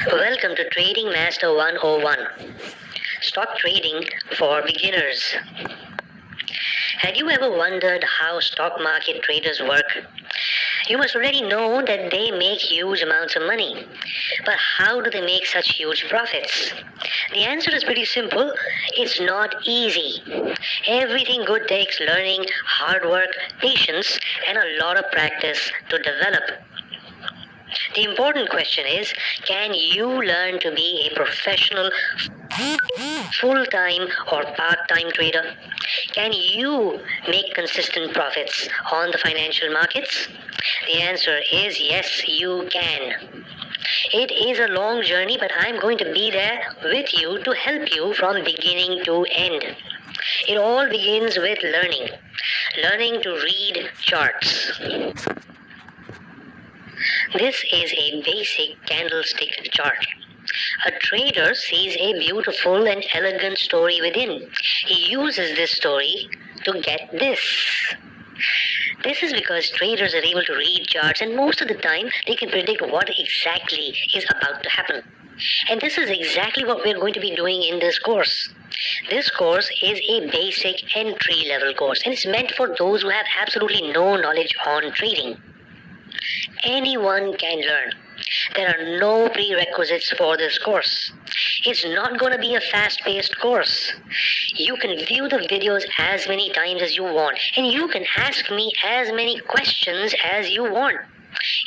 Welcome to Trading Master 101. Stock trading for beginners. Have you ever wondered how stock market traders work? You must already know that they make huge amounts of money. But how do they make such huge profits? The answer is pretty simple. It's not easy. Everything good takes learning, hard work, patience, and a lot of practice to develop. The important question is, can you learn to be a professional, full-time or part-time trader? Can you make consistent profits on the financial markets? The answer is yes, you can. It is a long journey, but I'm going to be there with you to help you from beginning to end. It all begins with learning to read charts. This is a basic candlestick chart. A trader sees a beautiful and elegant story within. He uses this story to get this. This is because traders are able to read charts, and most of the time they can predict what exactly is about to happen. And this is exactly what we're going to be doing in this course. This course is a basic entry-level course, and it's meant for those who have absolutely no knowledge on trading. Anyone can learn. There are no prerequisites for this course. It's not going to be a fast-paced course. You can view the videos as many times as you want, and you can ask me as many questions as you want.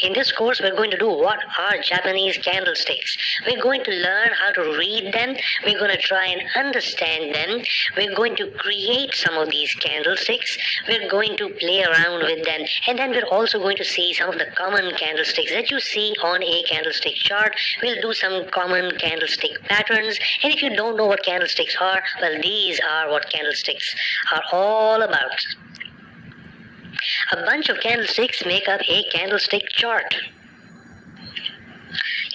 In this course, we're going to do what are Japanese candlesticks. We're going to learn how to read them. We're going to try and understand them. We're going to create some of these candlesticks. We're going to play around with them. And then we're also going to see some of the common candlesticks that you see on a candlestick chart. We'll do some common candlestick patterns. And if you don't know what candlesticks are, well, these are what candlesticks are all about. A bunch of candlesticks make up a candlestick chart.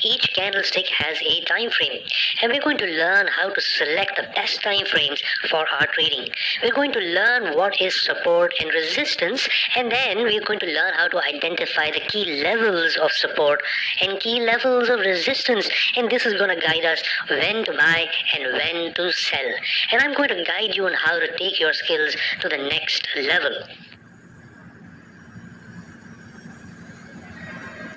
Each candlestick has a time frame, and we're going to learn how to select the best time frames for our trading. We're going to learn what is support and resistance, and then we're going to learn how to identify the key levels of support and key levels of resistance, and this is going to guide us when to buy and when to sell. And I'm going to guide you on how to take your skills to the next level.